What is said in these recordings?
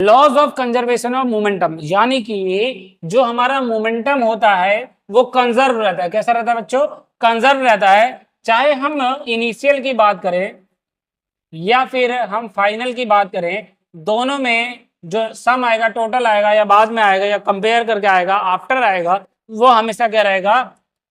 Laws of conservation of momentum, यानी कि जो हमारा मोमेंटम होता है वो कंजर्व रहता है। कैसा रहता है बच्चों? कंजर्व रहता है। चाहे हम इनिशियल की बात करें या फिर हम फाइनल की बात करें, दोनों में जो सम आएगा, टोटल आएगा या बाद में आएगा या कंपेयर करके आएगा, आफ्टर आएगा, वो हमेशा क्या रहेगा?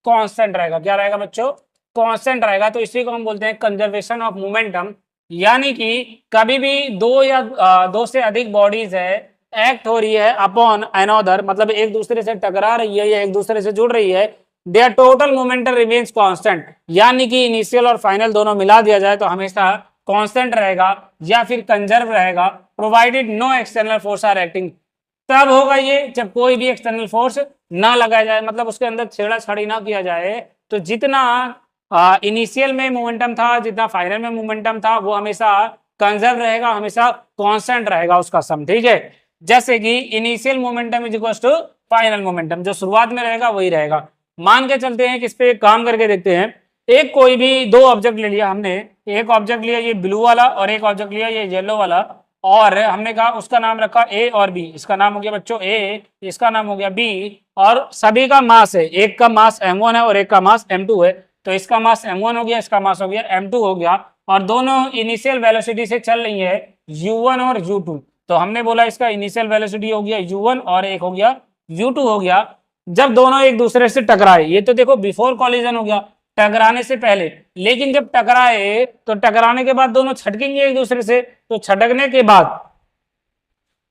कांस्टेंट रहेगा। क्या रहेगा बच्चों? कांस्टेंट रहेगा। तो इसी को हम बोलते हैं कंजर्वेशन ऑफ मोमेंटम। यानी कि कभी भी दो या दो से अधिक बॉडीज है, एक्ट हो रही है अपॉन अनदर, मतलब एक दूसरे से टकरा रही है या एक दूसरे से जुड़ रही है, there total momentum remains constant. यानी कि इनिशियल और फाइनल दोनों मिला दिया जाए तो हमेशा कांस्टेंट रहेगा या फिर कंजर्व रहेगा, provided no external force are acting. तब होगा ये जब कोई भी एक्सटर्नल फोर्स ना लगाया जाए, मतलब उसके अंदर छेड़ाछाड़ी ना किया जाए। तो जितना इनिशियल में मोमेंटम था, जितना फाइनल में मोमेंटम था, वो हमेशा कंजर्व रहेगा, हमेशा कांस्टेंट रहेगा उसका सम। ठीक है, जैसे कि initial momentum is equal to final momentum, जो शुरुआत में रहेगा वही रहेगा। मान के चलते हैं कि इस पे काम करके देखते हैं। एक कोई भी दो ऑब्जेक्ट ले लिया हमने, एक ऑब्जेक्ट लिया ये ब्लू वाला और एक ऑब्जेक्ट लिया ये येलो वाला, और हमने कहा उसका नाम रखा ए और बी। इसका नाम हो गया बच्चों ए, इसका नाम हो गया बी, और सभी का मास है, एक का मास m1 है और एक का मास m2 है। तो इसका मास m1 हो गया, इसका मास हो गया m2 हो गया, और दोनों इनिशियल वेलोसिटी से चल रही है u1 और u2। तो हमने बोला इसका इनिशियल वेलोसिटी हो गया u1 और एक हो गया u2 हो गया। जब दोनों एक दूसरे से टकराए, ये तो देखो बिफोर कॉलिजन हो गया, टकराने से पहले। लेकिन जब टकराए तो टकराने के बाद दोनों छटकेंगे एक दूसरे से। तो छटकने के बाद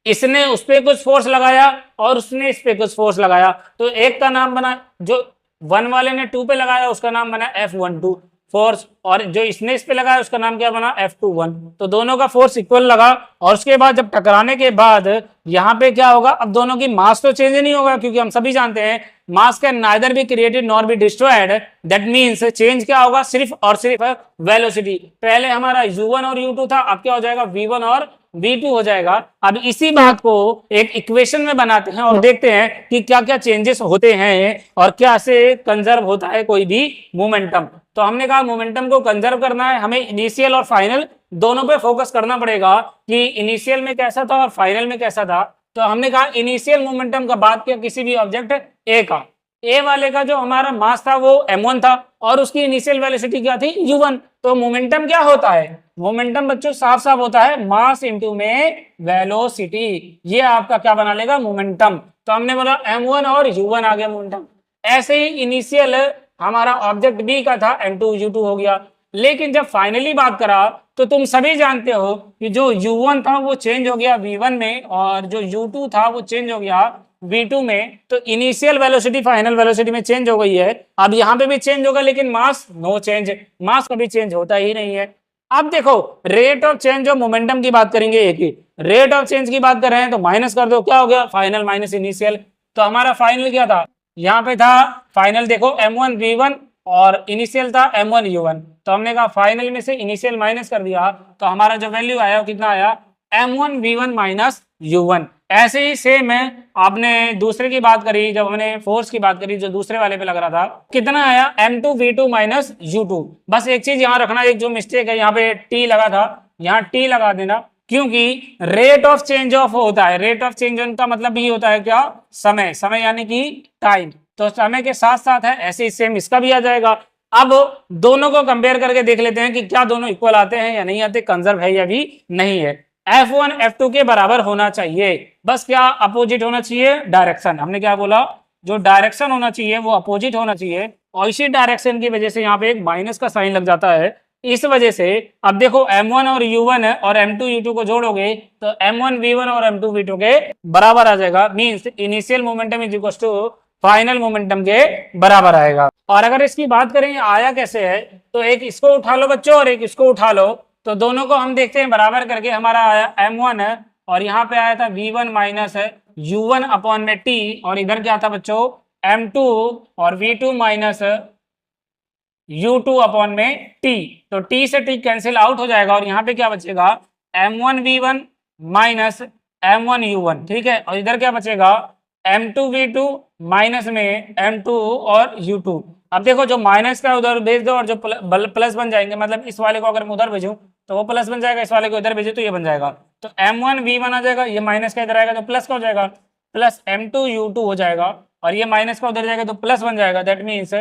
इसने उस पर कुछ फोर्स लगाया और उसने इस पे कुछ फोर्स लगाया, तो एक का नाम बना, जो वन वाले ने टू पे लगाया उसका नाम बना F12 फोर्स, और जो इसने इस पे लगाया उसका नाम क्या बना? F21। तो दोनों का फोर्स इक्वल लगा, और उसके बाद जब टकराने के बाद यहाँ पे क्या होगा? अब दोनों की मास तो चेंज नहीं होगा, क्योंकि हम सभी जानते हैं मास can neither be created nor be destroyed. That means change क्या होगा? सिर्फ और सिर्फ वेलोसिटी। पहले हमारा u1 और u2 था, अब क्या हो जाएगा? v1 और v2 हो जाएगा। अब इसी बात को एक इक्वेशन में बनाते हैं और देखते हैं कि क्या क्या चेंजेस होते हैं और क्या से कंजर्व होता है कोई भी मोमेंटम। तो हमने कहा मोमेंटम को कंजर्व करना है, हमें इनिशियल और फाइनल दोनों पे फोकस करना पड़ेगा कि इनिशियल में कैसा था और फाइनल में कैसा था। तो हमने कहा इनिशियल मोमेंटम का बात किया किसी भी ऑब्जेक्ट ए का, ए वाले का जो हमारा मास था वो m1 था और उसकी इनिशियल वेलोसिटी क्या थी? u1। तो मोमेंटम क्या होता है? मोमेंटम बच्चों साफ साफ होता है मास इनटू में वेलोसिटी। ये आपका क्या बना लेगा? मोमेंटम। तो हमने बोला m1 और u1 आ गया मोमेंटम। ऐसे ही इनिशियल हमारा ऑब्जेक्ट बी का था m2 u2 हो गया। लेकिन जब फाइनली बात करा तो तुम सभी जानते हो कि जो u1 था वो चेंज हो गया v1 में, और जो u2 था वो चेंज हो गया v2 में। तो इनिशियल वेलोसिटी फाइनल वेलोसिटी में चेंज हो गई है। अब यहाँ पे भी चेंज होगा, लेकिन मास नो चेंज, मास कभी चेंज होता ही नहीं है। अब देखो rate of change of momentum की बात करेंगे, एक ही रेट ऑफ चेंज की बात कर रहे हैं तो माइनस कर दो, क्या हो गया? Final minus initial. तो हमारा फाइनल क्या था? यहाँ पे था फाइनल, देखो m1 v1 और इनिशियल था m1 u1। तो हमने कहा फाइनल में से इनिशियल माइनस कर दिया, तो हमारा जो वैल्यू आया वो कितना आया? m1 v1 minus u1। ऐसे ही सेम है, आपने दूसरे की बात करी, जब हमने फोर्स की बात करी जो दूसरे वाले पे लग रहा था, कितना आया? m2 v2 minus u2। बस एक चीज यहाँ रखना, एक जो मिस्टेक है यहाँ पे t लगा था, यहाँ t लगा देना, क्योंकि रेट ऑफ चेंज ऑफ होता है, रेट ऑफ चेंज का मतलब भी होता है क्या? समय, समय यानी कि टाइम। तो समय के साथ साथ है, ऐसे ही सेम इसका भी आ जाएगा। अब दोनों को कंपेयर करके देख लेते हैं कि क्या दोनों इक्वल आते हैं या नहीं आते, कंजर्व है या भी नहीं है। F1 F2 के बराबर होना चाहिए, बस क्या अपोजिट होना चाहिए? डायरेक्शन। हमने क्या बोला? जो डायरेक्शन होना चाहिए वो अपोजिट होना चाहिए, और इसी डायरेक्शन की वजह से यहाँ पे एक माइनस का साइन लग जाता है। इस वजह से अब देखो m1 और u1 है और m2 u2 को जोड़ोगे तो m1 v1 और m2 v2 के बराबर आ जाएगा। Means initial momentum is equal to final momentum के बराबर आएगा। और अगर इसकी बात करें आया कैसे है, तो एक इसको उठा लो बच्चों और एक इसको उठा लो, तो दोनों को हम देखते हैं बराबर करके। हमारा आया m1 है और यहाँ पे आया था v1 माइनस है u1 अपॉन में t, और इधर क्या था बच्चों? m2 और v2 माइनस u2 अपॉन में t। तो t से t कैंसिल आउट हो जाएगा और यहाँ पे क्या बचेगा? m1 v1 minus m1 u1। ठीक है, और इधर क्या बचेगा? m2 v2 माइनस में m2 और u2। अब देखो जो माइनस का उधर भेज दो और जो प्लस बन जाएंगे, मतलब इस वाले को अगर मैं उधर भेजूं तो वो प्लस बन जाएगा, इस वाले को इधर भेजूं तो ये बन जाएगा। तो M1V1 आ जाएगा, ये माइनस का इधर आएगा तो प्लस का हो जाएगा, प्लस M2U2 हो जाएगा, और ये माइनस का उधर जाएगा तो प्लस बन जाएगा। दैट मीन्स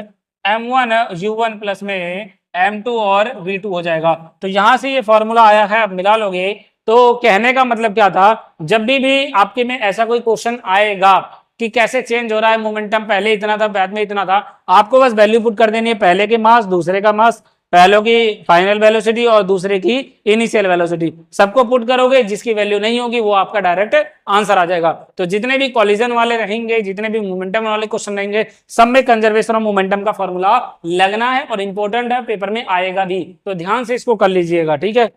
M1U1 प्लस में M2 और V2 हो जाएगा। तो यहां से ये फॉर्मूला आया है, आप मिला लोगे। तो कहने का मतलब क्या था, जब भी आपके में ऐसा कोई क्वेश्चन आएगा कि कैसे चेंज हो रहा है मोमेंटम, पहले इतना था बाद में इतना था, आपको बस वैल्यू पुट कर देनी है, पहले के मास, दूसरे का मास, पहले की फाइनल वेलोसिटी और दूसरे की इनिशियल वेलोसिटी, सबको पुट करोगे, जिसकी वैल्यू नहीं होगी वो आपका डायरेक्ट आंसर आ जाएगा। तो जितने भी कॉलिजन वाले रहेंगे, जितने भी मोमेंटम वाले क्वेश्चन रहेंगे, सब में कंजर्वेशन ऑफ मोमेंटम का फॉर्मूला लगना है और इंपॉर्टेंट है, पेपर में आएगा भी, तो ध्यान से इसको कर लीजिएगा, ठीक है।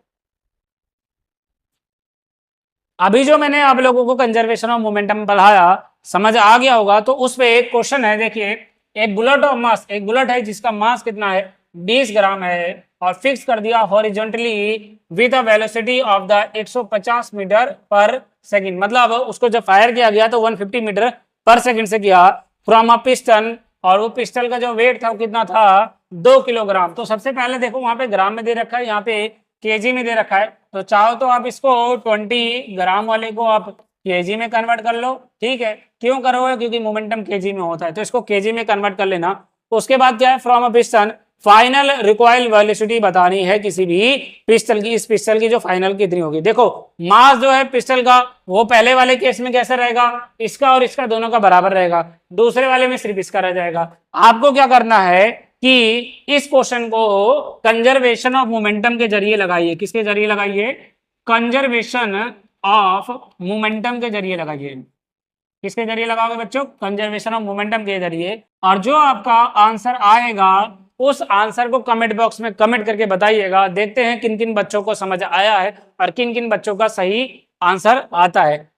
अभी जो मैंने आप लोगों को कंजर्वेशन ऑफ मोमेंटम पढ़ाया, समझ आ गया होगा। तो उस पे एक क्वेश्चन है, देखिए, एक बुलेट ऑफ मास, एक बुलेट है जिसका मास कितना है, 20 ग्राम है, और फिक्स कर दिया horizontally with a velocity of the 150 metre पर सेकंड, मतलब उसको जब फायर किया गया तो 150 मीटर पर सेकंड से किया, फ्रॉम अ पिस्टन, और वो पिस्टल का जो वेट था वो कितना था, 2 किलोग्राम। तो सबसे पहले देखो वहां पे ग्राम में दे रखा है, यहाँ पे केजी में दे रखा है, तो चाहो तो आप इसको 20 ग्राम वाले को आप केजी में कन्वर्ट कर लो, ठीक है। क्यों करोगे, क्योंकि मोमेंटम केजी में होता है, तो इसको केजी में कन्वर्ट कर लेना। उसके बाद क्या है, from a piston final recoil velocity बतानी है किसी भी पिस्टल की, इस पिस्टल की जो फाइनल कितनी होगी। देखो मास जो है पिस्टल का, वो पहले वाले केस में कैसा रहेगा, इसका और इसका दोनों का बराबर रहेगा, दूसरे वाले में सिर्फ इसका रह जाएगा। आपको क्या करना है कि इस क्वेश्चन को कंजर्वेशन ऑफ मोमेंटम के जरिए लगाइए। किसके जरिए लगाइए, कंजर्वेशन ऑफ मोमेंटम के जरिए लगाइए। किसके जरिए लगाओगे बच्चों, कंजर्वेशन ऑफ मोमेंटम के जरिए। और जो आपका आंसर आएगा उस आंसर को कमेंट बॉक्स में कमेंट करके बताइएगा। देखते हैं किन किन बच्चों को समझ आया है और किन किन बच्चों का सही आंसर आता है।